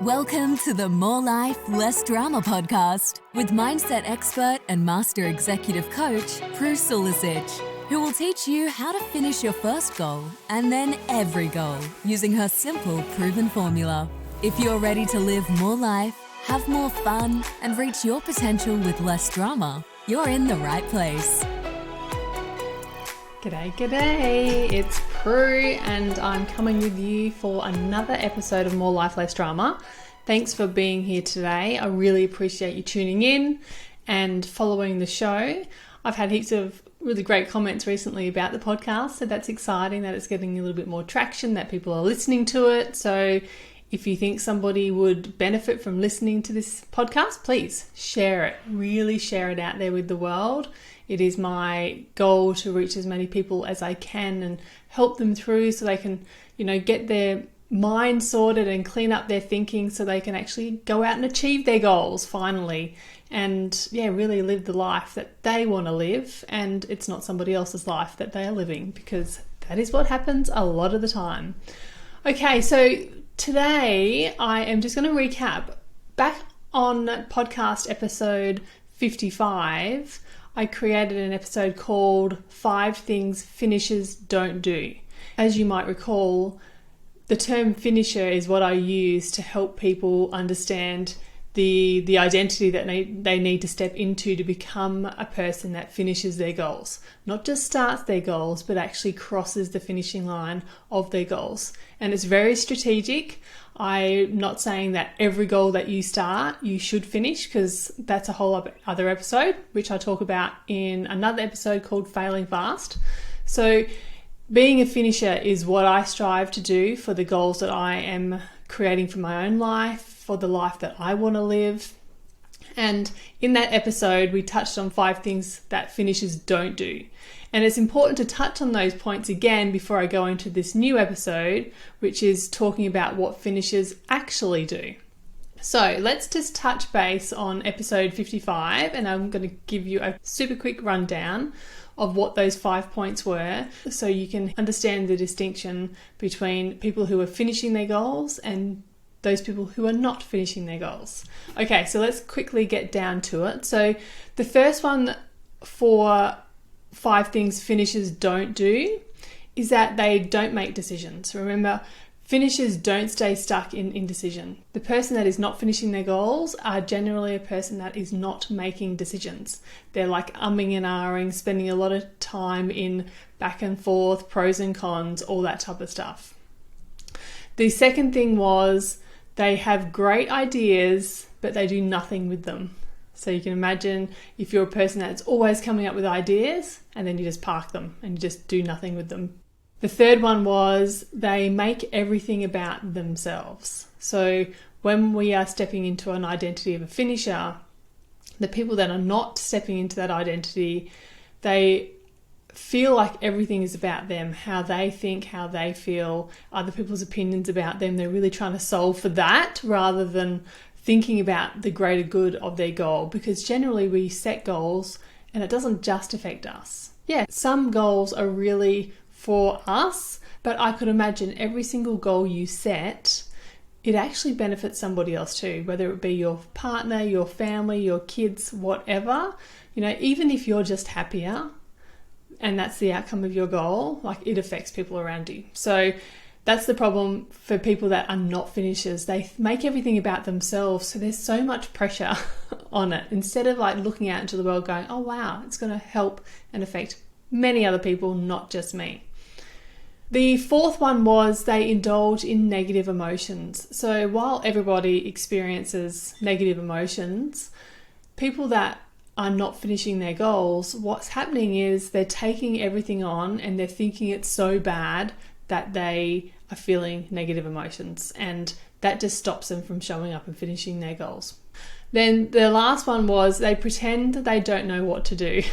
Welcome to the More Life, Less Drama podcast with mindset expert and master executive coach, Prue Sulicic, who will teach you how to finish your first goal and then every goal using her simple, proven formula. If you're ready to live more life, have more fun, and reach your potential with less drama, you're in the right place. G'day, it's Prue and I'm coming with you for another episode of More Life, Less Drama. Thanks for being here today. I really appreciate you tuning in and following the show. I've had heaps of really great comments recently about the podcast, so that's exciting that it's getting a little bit more traction, that people are listening to it. So if you think somebody would benefit from listening to this podcast, please share it. Really share it out there with the world. It is my goal to reach as many people as I can and help them through so they can, get their mind sorted and clean up their thinking so they can actually go out and achieve their goals finally and really live the life that they want to live, and it's not somebody else's life that they are living, because that is what happens a lot of the time. Okay, so today I am just going to recap. Back on podcast episode 55, I created an episode called 5 Things Finishers Don't Do. As you might recall, the term finisher is what I use to help people understand the identity that they need to step into to become a person that finishes their goals. Not just starts their goals, but actually crosses the finishing line of their goals. And it's very strategic. I'm not saying that every goal that you start, you should finish, because that's a whole other episode, which I talk about in another episode called Failing Fast. So being a finisher is what I strive to do for the goals that I am creating for my own life, for the life that I want to live. And in that episode, we touched on 5 things that finishers don't do. And it's important to touch on those points again before I go into this new episode, which is talking about what finishers actually do. So let's just touch base on episode 55, and I'm going to give you a super quick rundown of what those 5 points were so you can understand the distinction between people who are finishing their goals and those people who are not finishing their goals. Okay, so let's quickly get down to it. So the first one for 5 things finishers don't do is that they don't make decisions. Remember, finishers don't stay stuck in indecision. The person that is not finishing their goals are generally a person that is not making decisions. They're like umming and ahhing, spending a lot of time in back and forth, pros and cons, all that type of stuff. The second thing was they have great ideas, but they do nothing with them. So you can imagine if you're a person that's always coming up with ideas and then you just park them and you just do nothing with them. The third one was they make everything about themselves. So when we are stepping into an identity of a finisher, the people that are not stepping into that identity, they feel like everything is about them, how they think, how they feel, other people's opinions about them. They're really trying to solve for that rather than thinking about the greater good of their goal, because generally we set goals and it doesn't just affect us. Yeah, some goals are really for us, but I could imagine every single goal you set, it actually benefits somebody else too, whether it be your partner, your family, your kids, whatever. Even if you're just happier and that's the outcome of your goal, like, it affects people around you. So that's the problem for people that are not finishers. They make everything about themselves, so there's so much pressure on it, instead of like looking out into the world going, oh wow, it's going to help and affect many other people, not just me. The fourth one was they indulge in negative emotions. So while everybody experiences negative emotions, people that are not finishing their goals, what's happening is they're taking everything on and they're thinking it's so bad that they are feeling negative emotions, and that just stops them from showing up and finishing their goals. Then the last one was they pretend that they don't know what to do.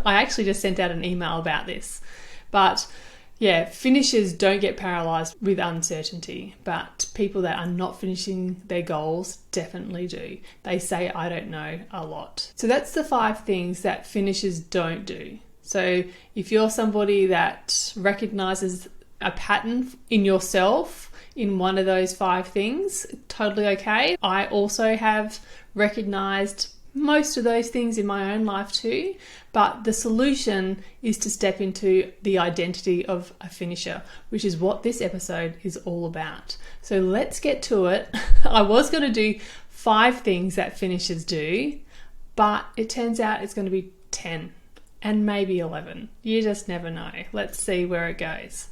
I actually just sent out an email about this, but yeah, finishers don't get paralyzed with uncertainty, but people that are not finishing their goals definitely do. They say, I don't know, a lot. So that's the 5 things that finishers don't do. So if you're somebody that recognizes a pattern in yourself, in one of those 5 things, totally okay. I also have recognized most of those things in my own life too, but the solution is to step into the identity of a finisher, which is what this episode is all about. So let's get to it. I was going to do 5 things that finishers do, but it turns out it's going to be 10 and maybe 11. You just never know. Let's see where it goes.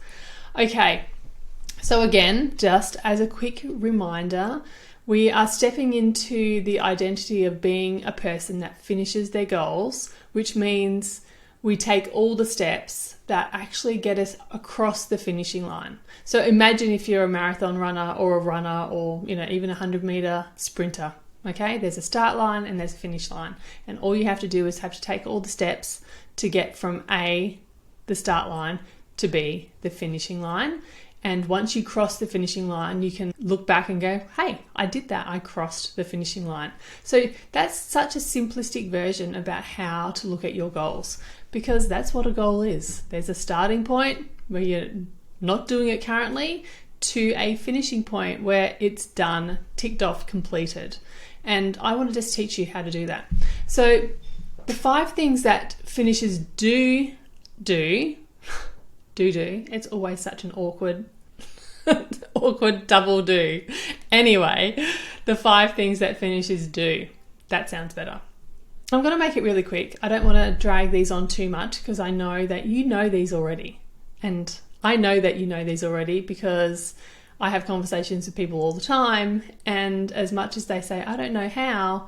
Okay, so again, just as a quick reminder, we are stepping into the identity of being a person that finishes their goals, which means we take all the steps that actually get us across the finishing line. So imagine if you're a marathon runner or a runner or, even a 100-meter sprinter. Okay, there's a start line and there's a finish line. And all you have to do is have to take all the steps to get from A, the start line, to B, the finishing line. And once you cross the finishing line, you can look back and go, hey, I did that. I crossed the finishing line. So that's such a simplistic version about how to look at your goals, because that's what a goal is. There's a starting point where you're not doing it currently to a finishing point where it's done, ticked off, completed. And I want to just teach you how to do that. So the 5 things that finishers do, it's always such an awkward double do. Anyway, the 5 things that finishers do. That sounds better. I'm going to make it really quick. I don't want to drag these on too much because I know that you know these already. And I know that you know these already because I have conversations with people all the time. And as much as they say, I don't know how,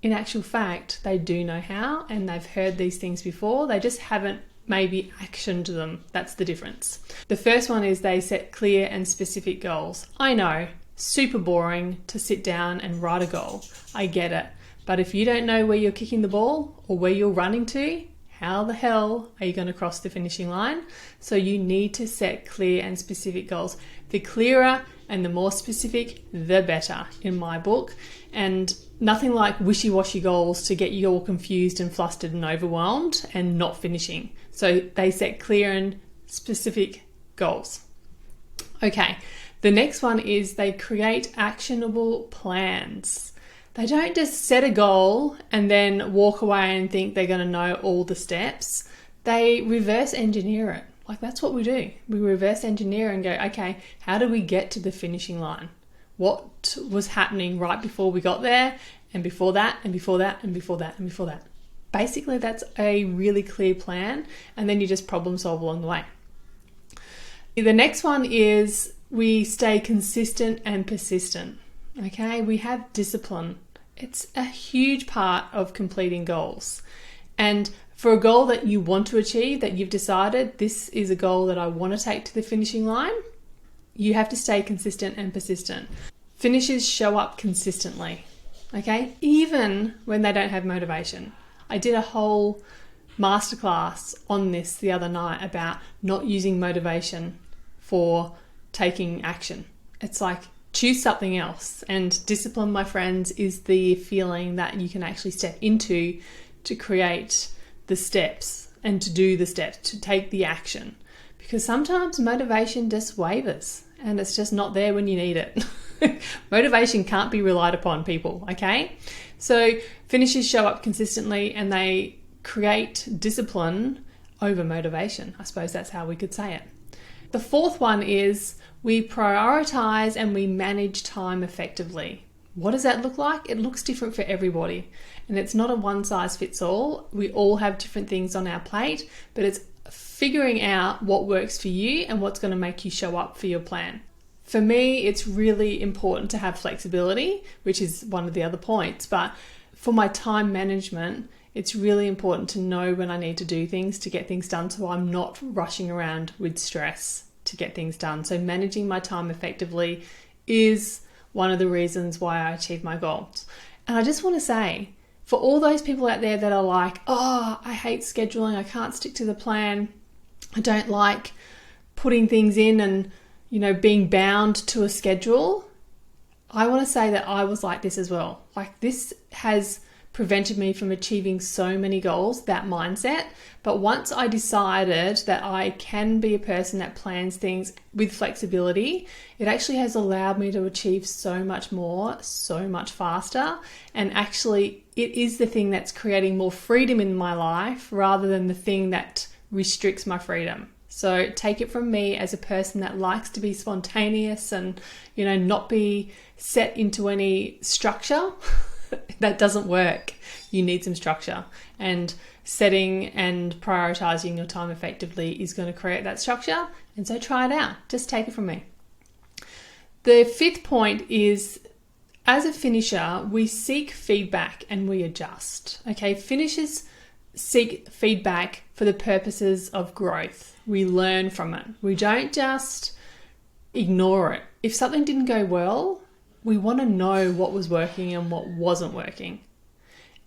in actual fact, they do know how and they've heard these things before. They just haven't maybe actioned them. That's the difference. The first one is they set clear and specific goals. I know, super boring to sit down and write a goal. I get it. But if you don't know where you're kicking the ball or where you're running to, how the hell are you going to cross the finishing line? So you need to set clear and specific goals. The clearer and the more specific, the better in my book. And nothing like wishy-washy goals to get you all confused and flustered and overwhelmed and not finishing. So they set clear and specific goals. Okay, the next one is they create actionable plans. They don't just set a goal and then walk away and think they're going to know all the steps. They reverse engineer it. Like that's what we do. We reverse engineer and go, okay, how do we get to the finishing line? What was happening right before we got there and before that and before that and before that and before that? Basically, that's a really clear plan, and then you just problem solve along the way. The next one is we stay consistent and persistent. Okay, we have discipline. It's a huge part of completing goals. And for a goal that you want to achieve, that you've decided this is a goal that I want to take to the finishing line, you have to stay consistent and persistent. Finishers show up consistently, okay, even when they don't have motivation. I did a whole masterclass on this the other night about not using motivation for taking action. It's like, choose something else. And discipline, my friends, is the feeling that you can actually step into to create the steps and to do the steps, to take the action. Because sometimes motivation just wavers and it's just not there when you need it. Motivation can't be relied upon, people, okay? So finishers show up consistently and they create discipline over motivation. I suppose that's how we could say it. The fourth one is we prioritize and we manage time effectively. What does that look like? It looks different for everybody. And it's not a one size fits all. We all have different things on our plate, but it's figuring out what works for you and what's going to make you show up for your plan. For me, it's really important to have flexibility, which is one of the other points. But for my time management, it's really important to know when I need to do things to get things done so I'm not rushing around with stress to get things done. So managing my time effectively is one of the reasons why I achieve my goals. And I just want to say, for all those people out there that are like, oh, I hate scheduling, I can't stick to the plan, I don't like putting things in and, being bound to a schedule, I want to say that I was like this as well. Like this has prevented me from achieving so many goals, that mindset. But once I decided that I can be a person that plans things with flexibility, it actually has allowed me to achieve so much more, so much faster. And actually, it is the thing that's creating more freedom in my life rather than the thing that restricts my freedom. So take it from me as a person that likes to be spontaneous and, not be set into any structure. That doesn't work. You need some structure, and setting and prioritizing your time effectively is going to create that structure. And so try it out. Just take it from me. The fifth point is, as a finisher, we seek feedback and we adjust. Okay, finishers seek feedback for the purposes of growth. We learn from it. We don't just ignore it. If something didn't go well, we want to know what was working and what wasn't working.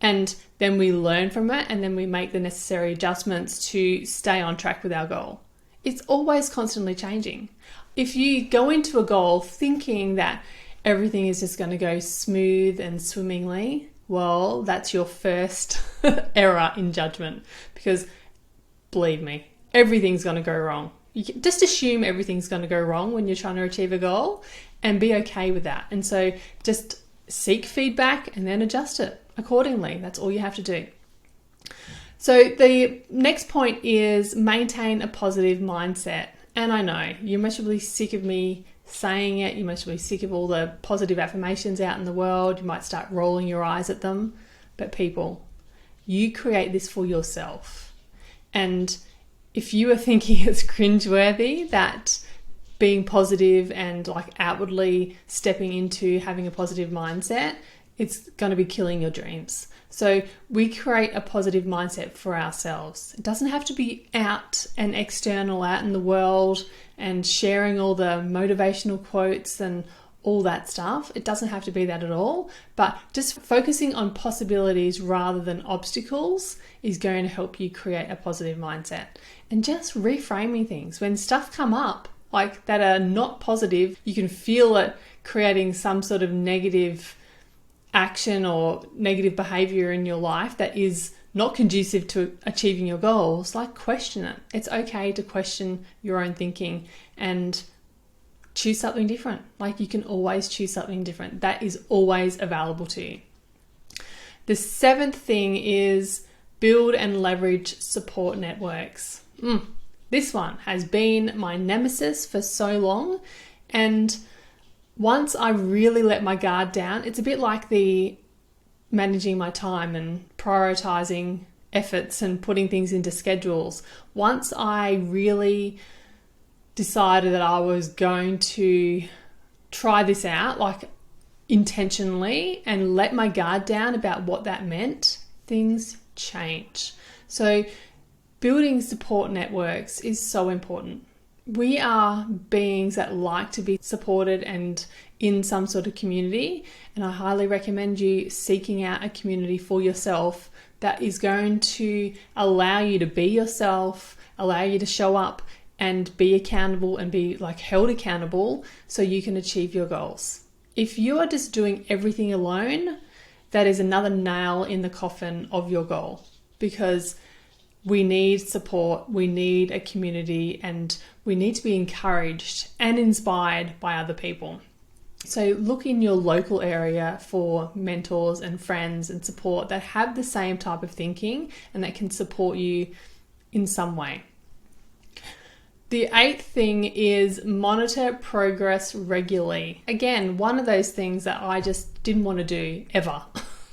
And then we learn from it, and then we make the necessary adjustments to stay on track with our goal. It's always constantly changing. If you go into a goal thinking that everything is just going to go smooth and swimmingly, well, that's your first error in judgment, because believe me, everything's going to go wrong. You can just assume everything's going to go wrong when you're trying to achieve a goal, and be okay with that. And so just seek feedback and then adjust it accordingly. That's all you have to do. So the next point is maintain a positive mindset. And I know you must be sick of me saying it. You must be sick of all the positive affirmations out in the world. You might start rolling your eyes at them. But people, you create this for yourself. And if you are thinking it's cringeworthy that being positive and outwardly stepping into having a positive mindset, it's going to be killing your dreams. So we create a positive mindset for ourselves. It doesn't have to be out and external out in the world and sharing all the motivational quotes and all that stuff. It doesn't have to be that at all, but just focusing on possibilities rather than obstacles is going to help you create a positive mindset. And just reframing things. When stuff come up that are not positive, you can feel it creating some sort of negative action or negative behavior in your life that is not conducive to achieving your goals. Question it. It's okay to question your own thinking and choose something different. You can always choose something different. That is always available to you. The seventh thing is build and leverage support networks. This one has been my nemesis for so long. And once I really let my guard down, it's a bit like the managing my time and prioritizing efforts and putting things into schedules. Once I really decided that I was going to try this out, intentionally, and let my guard down about what that meant, things change. So building support networks is so important. We are beings that like to be supported and in some sort of community, and I highly recommend you seeking out a community for yourself that is going to allow you to be yourself, allow you to show up and be accountable and be held accountable so you can achieve your goals. If you are just doing everything alone, that is another nail in the coffin of your goal, because we need support, we need a community, and we need to be encouraged and inspired by other people. So look in your local area for mentors and friends and support that have the same type of thinking and that can support you in some way. The eighth thing is monitor progress regularly. Again, one of those things that I just didn't want to do ever.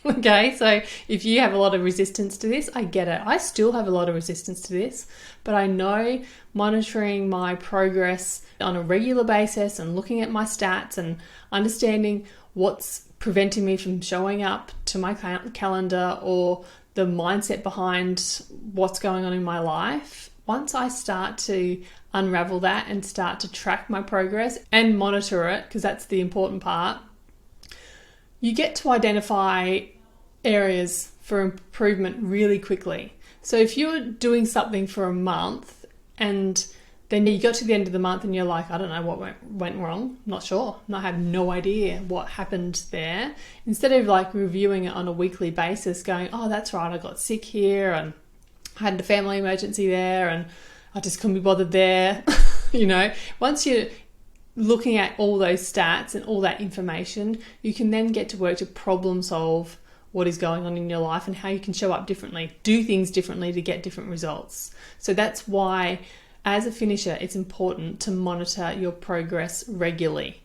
Okay, so if you have a lot of resistance to this, I get it. I still have a lot of resistance to this, but I know monitoring my progress on a regular basis and looking at my stats and understanding what's preventing me from showing up to my calendar or the mindset behind what's going on in my life. Once I start to unravel that and start to track my progress and monitor it, because that's the important part, you get to identify areas for improvement really quickly. So if you're doing something for a month and then you got to the end of the month and you're like, I don't know what went wrong. Not sure. I have no idea what happened there. Instead of like reviewing it on a weekly basis, going, oh, that's right, I got sick here and I had a family emergency there and I just couldn't be bothered there. Once you're looking at all those stats and all that information, you can then get to work to problem solve what is going on in your life and how you can show up differently, do things differently to get different results. So that's why, as a finisher, it's important to monitor your progress regularly.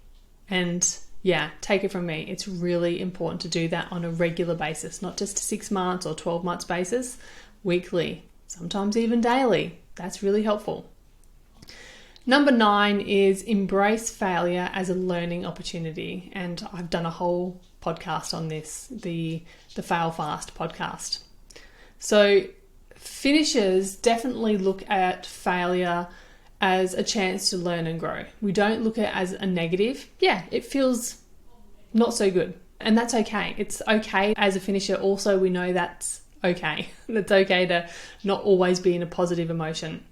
And yeah, take it from me, it's really important to do that on a regular basis, not just a 6 months or 12 months basis, weekly, sometimes even daily. That's really helpful. Number 9 is embrace failure as a learning opportunity. And I've done a whole podcast on this, the Fail Fast podcast. So finishers definitely look at failure as a chance to learn and grow. We don't look at it as a negative. Yeah, it feels not so good. And that's okay. It's okay as a finisher. Also, we know that's okay. It's okay to not always be in a positive emotion.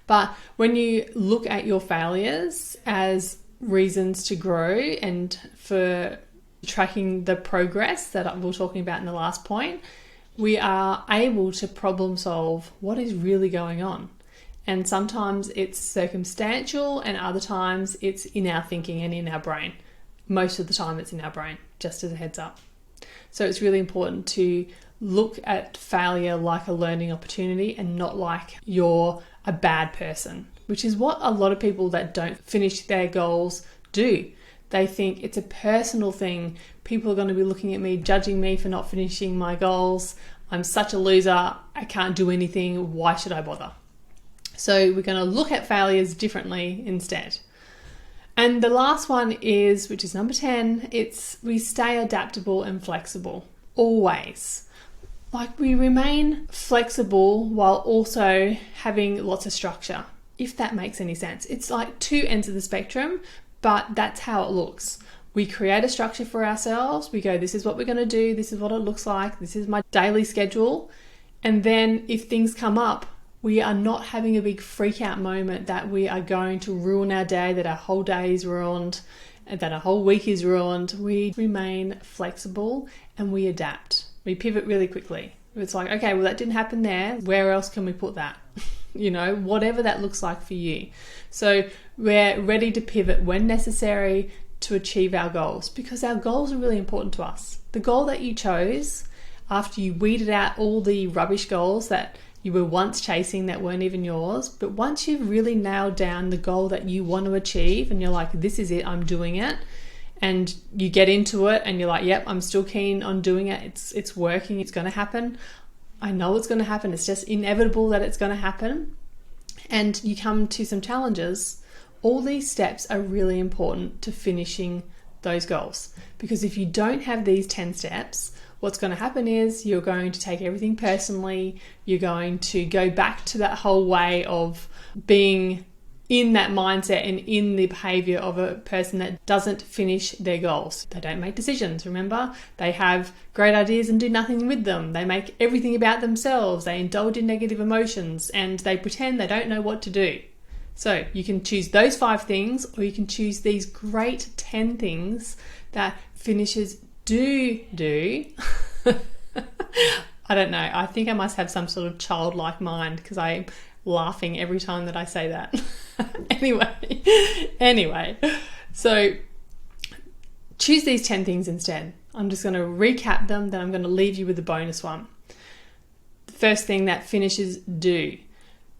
But when you look at your failures as reasons to grow and for tracking the progress that we were talking about in the last point, we are able to problem solve what is really going on. And sometimes it's circumstantial and other times it's in our thinking and in our brain. Most of the time it's in our brain, just as a heads up. So it's really important to look at failure like a learning opportunity and not like you're a bad person, which is what a lot of people that don't finish their goals do. They think it's a personal thing. People are going to be looking at me, judging me for not finishing my goals. I'm such a loser. I can't do anything. Why should I bother? So we're going to look at failures differently instead. And the last one is, which is number 10, we stay adaptable and flexible. Always. Like we remain flexible while also having lots of structure, if that makes any sense. It's like two ends of the spectrum, but that's how it looks. We create a structure for ourselves. We go, this is what we're going to do. This is what it looks like. This is my daily schedule. And then if things come up, we are not having a big freak out moment that we are going to ruin our day, that our whole day is ruined, that our whole week is ruined. We remain flexible and we adapt. We pivot really quickly. It's like, okay, well, that didn't happen there. Where else can we put that? Whatever that looks like for you. So we're ready to pivot when necessary to achieve our goals, because our goals are really important to us. The goal that you chose after you weeded out all the rubbish goals that you were once chasing that weren't even yours, but once you've really nailed down the goal that you want to achieve and you're like, this is it, I'm doing it, and you get into it and you're like, yep, I'm still keen on doing it. It's working. It's going to happen. I know it's going to happen. It's just inevitable that it's going to happen. And you come to some challenges. All these steps are really important to finishing those goals. Because if you don't have these 10 steps, what's going to happen is you're going to take everything personally. You're going to go back to that whole way of being in that mindset and in the behavior of a person that doesn't finish their goals. They don't make decisions, remember? They have great ideas and do nothing with them. They make everything about themselves. They indulge in negative emotions and they pretend they don't know what to do. So you can choose those 5 things, or you can choose these great 10 things that finishers do. I don't know. I think I must have some sort of childlike mind because I'm laughing every time that I say that. Anyway, so choose these 10 things instead. I'm just going to recap them, then I'm going to leave you with a bonus one. The first thing that finishers do: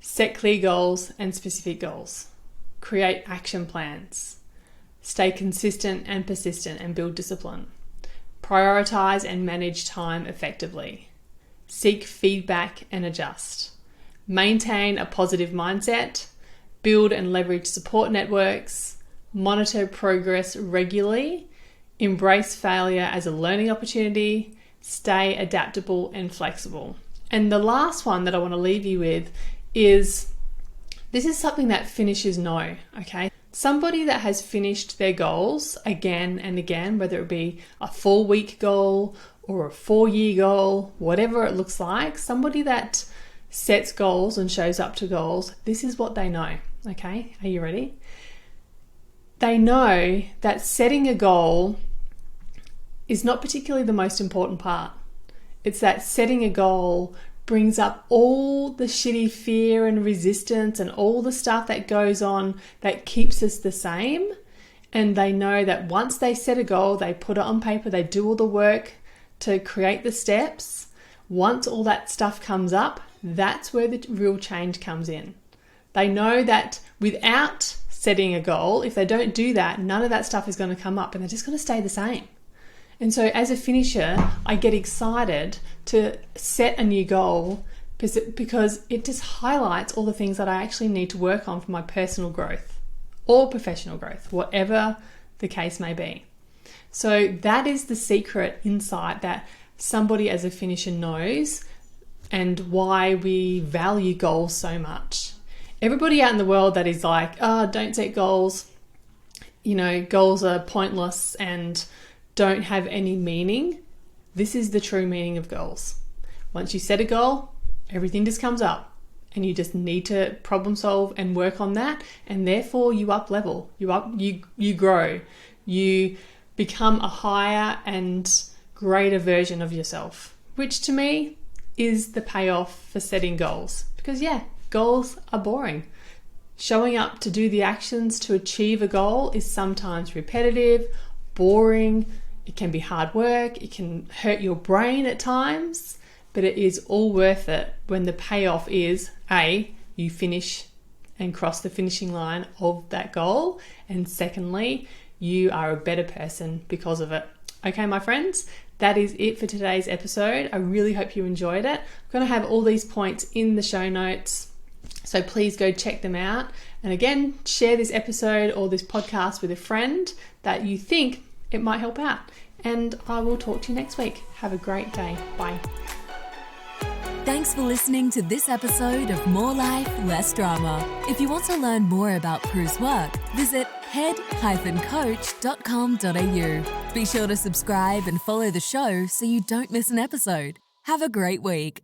set clear goals and specific goals. Create action plans. Stay consistent and persistent and build discipline. Prioritize and manage time effectively. Seek feedback and adjust. Maintain a positive mindset. Build and leverage support networks. Monitor progress regularly. Embrace failure as a learning opportunity. Stay adaptable and flexible. And the last one that I want to leave you with is, this is something that finishers know, okay? Somebody that has finished their goals again and again, whether it be a 4-week goal or a 4-year goal, whatever it looks like, somebody that sets goals and shows up to goals, this is what they know. Okay, are you ready? They know that setting a goal is not particularly the most important part. It's that setting a goal brings up all the shitty fear and resistance and all the stuff that goes on that keeps us the same. And they know that once they set a goal, they put it on paper, they do all the work to create the steps. Once all that stuff comes up, that's where the real change comes in. They know that without setting a goal, if they don't do that, none of that stuff is going to come up and they're just going to stay the same. And so as a finisher, I get excited to set a new goal because it just highlights all the things that I actually need to work on for my personal growth or professional growth, whatever the case may be. So that is the secret insight that somebody as a finisher knows and why we value goals so much. Everybody out in the world that is like, oh, don't set goals, goals are pointless and don't have any meaning. This is the true meaning of goals. Once you set a goal, everything just comes up and you just need to problem solve and work on that, and therefore you up level, you grow, you become a higher and greater version of yourself, which to me is the payoff for setting goals. Because goals are boring. Showing up to do the actions to achieve a goal is sometimes repetitive, boring, it can be hard work, it can hurt your brain at times, but it is all worth it when the payoff is A, you finish and cross the finishing line of that goal, and secondly, you are a better person because of it. Okay, my friends, that is it for today's episode. I really hope you enjoyed it. I'm going to have all these points in the show notes, so please go check them out. And again, share this episode or this podcast with a friend that you think it might help out. And I will talk to you next week. Have a great day. Bye. Thanks for listening to this episode of More Life, Less Drama. If you want to learn more about Prue's work, visit head-coach.com.au. Be sure to subscribe and follow the show so you don't miss an episode. Have a great week.